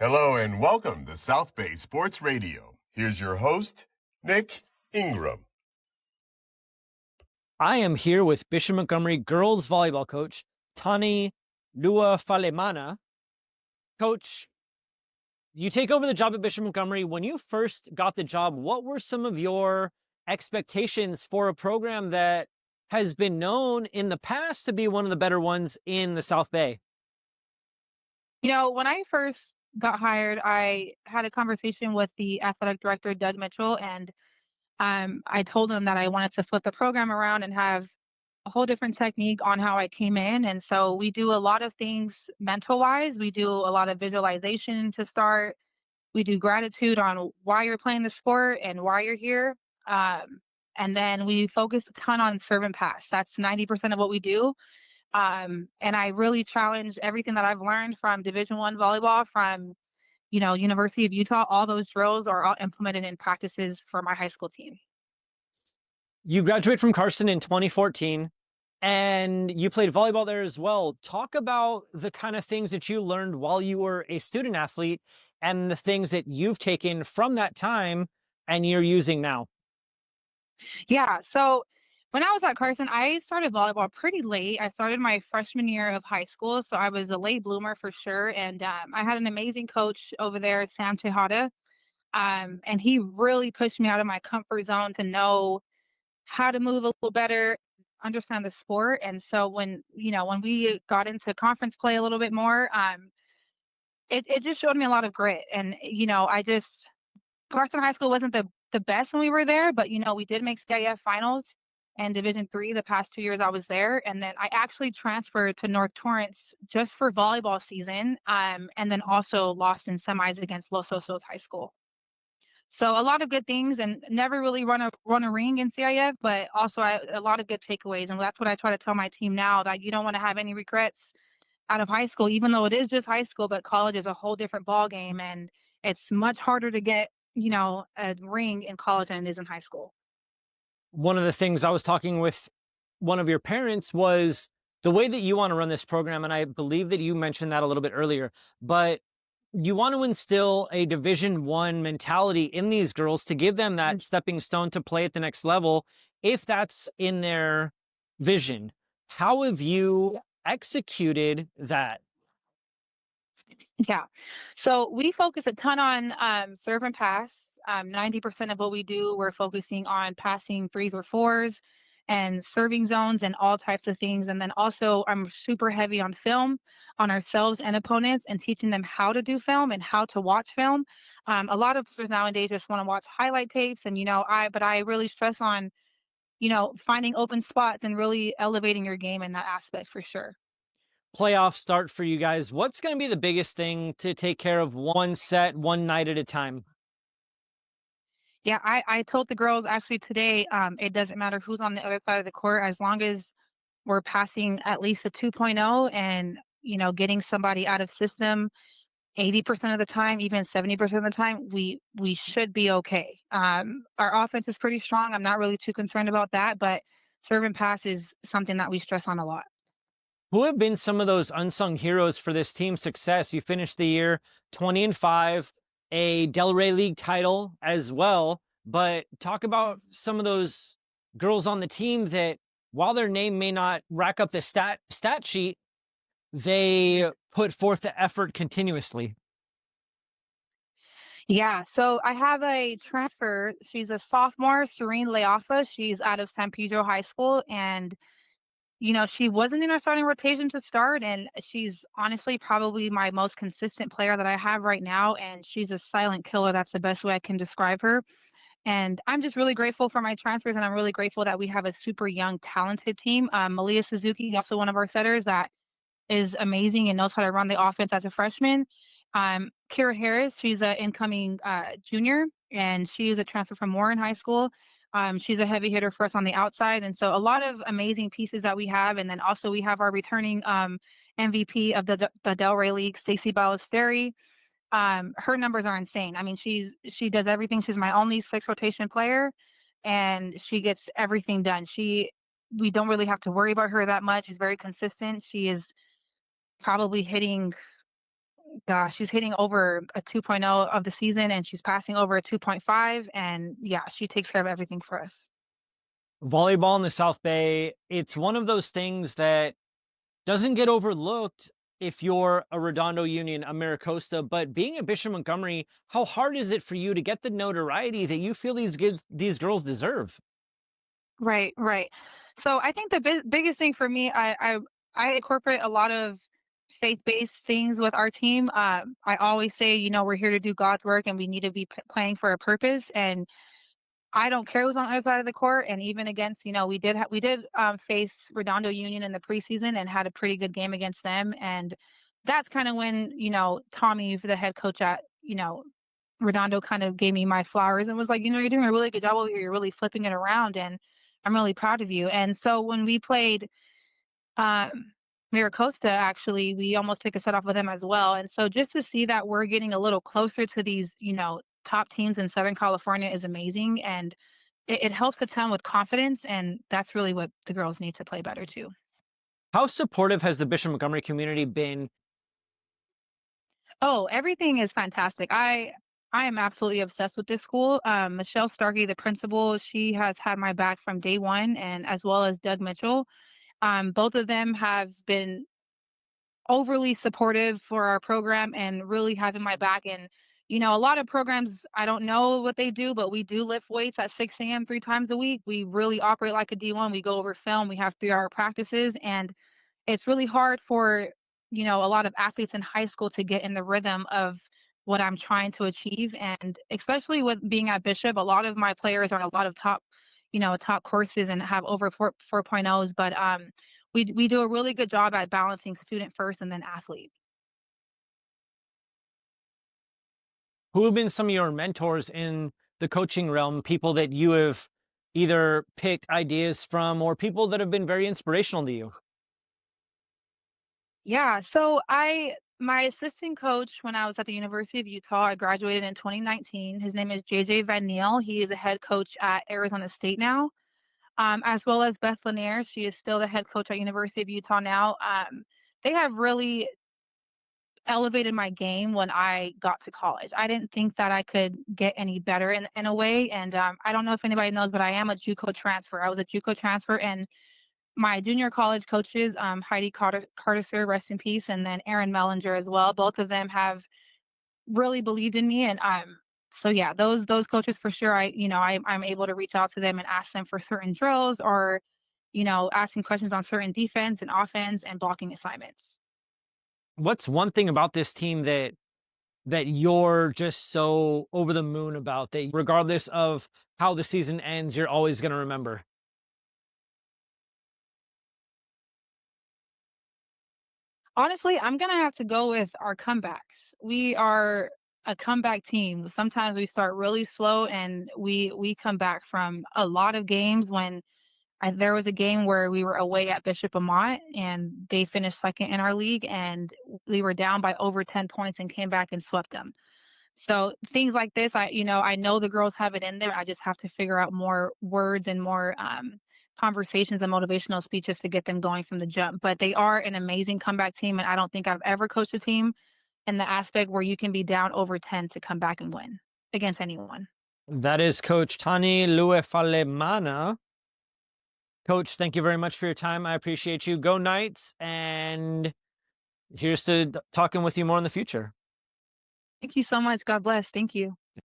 Hello and welcome to South Bay Sports Radio. Here's your host, Nick Ingram. I am here with Bishop Montgomery girls volleyball coach, Tawnee Luafalemana. Coach, you take over the job at Bishop Montgomery. When you first got the job, what were some of your expectations for a program that has been known in the past to be one of the better ones in the South Bay? When I first got hired, I had a conversation with the athletic director, Doug Mitchell, and I told him that I wanted to flip the program around and have a whole different technique on how I came in. And so we do a lot of things mental wise. We do a lot of visualization to start. We do gratitude on why you're playing the sport and why you're here. And then we focus a ton on serve and pass. That's 90% of what we do. And I really challenge everything that I've learned from Division I volleyball, from University of Utah. All those drills are all implemented in practices for my high school team. You graduated from Carson in 2014 and you played volleyball there as well. Talk about the kind of things that you learned while you were a student athlete and the things that you've taken from that time and you're using now. Yeah. So when I was at Carson, I started volleyball pretty late. I started my freshman year of high school. So I was a late bloomer for sure. And I had an amazing coach over there, Sam Tejada. And he really pushed me out of my comfort zone to know how to move a little better, understand the sport. And so when we got into conference play a little bit more, it just showed me a lot of grit. And, Carson High School wasn't the best when we were there, but, we did make CIF finals and Division III the past 2 years I was there. And then I actually transferred to North Torrance just for volleyball season, and then also lost in semis against Los Osos High School. So a lot of good things, and never really run a ring in CIF, but also a lot of good takeaways. And that's what I try to tell my team now, that you don't want to have any regrets out of high school, even though it is just high school, but college is a whole different ball game, and it's much harder to get, a ring in college than it is in high school. One of the things I was talking with one of your parents was the way that you want to run this program. And I believe that you mentioned that a little bit earlier, but you want to instill a Division I mentality in these girls to give them that stepping stone to play at the next level, if that's in their vision. How have you executed that? Yeah. So we focus a ton on serve and pass. 90% of what we do, we're focusing on passing threes or fours and serving zones and all types of things. And then also I'm super heavy on film, on ourselves and opponents, and teaching them how to do film and how to watch film. A lot of players nowadays just want to watch highlight tapes, and I really stress on, finding open spots and really elevating your game in that aspect for sure. Playoff start for you guys. What's going to be the biggest thing to take care of one set, one night at a time? Yeah, I told the girls actually today, it doesn't matter who's on the other side of the court, as long as we're passing at least a 2.0 and, getting somebody out of system 80% of the time, even 70% of the time, we should be okay. Our offense is pretty strong. I'm not really too concerned about that, but serve and pass is something that we stress on a lot. Who have been some of those unsung heroes for this team's success? You finished the year 20-5, a Delray League title as well, but talk about some of those girls on the team that, while their name may not rack up the stat sheet, they put forth the effort continuously. Yeah, so I have a transfer. She's a sophomore, Serene Leafa. She's out of San Pedro High School, and she wasn't in our starting rotation to start, and she's honestly probably my most consistent player that I have right now, and she's a silent killer. That's the best way I can describe her. And I'm just really grateful for my transfers, and I'm really grateful that we have a super young, talented team. Malia Suzuki, also one of our setters that is amazing and knows how to run the offense as a freshman. Kira Harris, she's an incoming junior, and she is a transfer from Warren High School. She's a heavy hitter for us on the outside. And so a lot of amazing pieces that we have. And then also we have our returning MVP of the Delray League, Stacey Ballesteri. Her numbers are insane. I mean, she does everything. She's my only 6 rotation player, and she gets everything done. We don't really have to worry about her that much. She's very consistent. She is probably hitting gosh, she's hitting over a 2.0 of the season and she's passing over a 2.5. And yeah, she takes care of everything for us. Volleyball in the South Bay, it's one of those things that doesn't get overlooked if you're a Redondo Union, a Maricosta, but being a Bishop Montgomery, how hard is it for you to get the notoriety that you feel these girls deserve? Right, right. So I think the biggest thing for me, I incorporate a lot of faith-based things with our team. I always say, we're here to do God's work and we need to be playing for a purpose. And I don't care who's on the other side of the court. And even against, we did face Redondo Union in the preseason and had a pretty good game against them. And that's kind of when, Tommy, the head coach at, Redondo, kind of gave me my flowers and was like, you're doing a really good job over here. You're really flipping it around, and I'm really proud of you. And so when we played Miracosta, actually, we almost took a set off with them as well. And so just to see that we're getting a little closer to these, top teams in Southern California is amazing. And it helps a ton with confidence. And that's really what the girls need to play better too. How supportive has the Bishop Montgomery community been? Oh, everything is fantastic. I am absolutely obsessed with this school. Michelle Starkey, the principal, she has had my back from day one, and as well as Doug Mitchell. Both of them have been overly supportive for our program and really having my back. And a lot of programs, I don't know what they do, but we do lift weights at 6 a.m. 3 times a week. We really operate like a D1. We go over film. We have 3-hour practices, and it's really hard for, a lot of athletes in high school to get in the rhythm of what I'm trying to achieve. And especially with being at Bishop, a lot of my players are on a lot of top courses and have over 4.0s. But we do a really good job at balancing student first and then athlete. Who have been some of your mentors in the coaching realm, people that you have either picked ideas from or people that have been very inspirational to you? Yeah, so my assistant coach when I was at the University of Utah, I graduated in 2019. His name is JJ Van Neal. He is a head coach at Arizona State now, as well as Beth Lanier. She is still the head coach at University of Utah now. They have really elevated my game when I got to college. I didn't think that I could get any better in a way. And I don't know if anybody knows, but I am a JUCO transfer. I was a JUCO transfer, and my junior college coaches, Heidi Carter, rest in peace, and then Erin Mellinger as well. Both of them have really believed in me, and so yeah, those coaches for sure. I'm able to reach out to them and ask them for certain drills or asking questions on certain defense and offense and blocking assignments. What's one thing about this team that you're just so over the moon about that regardless of how the season ends, you're always going to remember? Honestly, I'm gonna have to go with our comebacks. We are a comeback team. Sometimes we start really slow and we come back from a lot of games. When there was a game where we were away at Bishop Amat and they finished second in our league, and we were down by over 10 points and came back and swept them. So things like this, I know the girls have it in there. I just have to figure out more words and more conversations and motivational speeches to get them going from the jump. But they are an amazing comeback team, and I don't think I've ever coached a team in the aspect where you can be down over 10 to come back and win against anyone. That is Coach Tawnee Luafalemana. Coach, thank you very much for your time. I appreciate you. Go Knights, and here's to talking with you more in the future. Thank you so much. God bless. Thank you.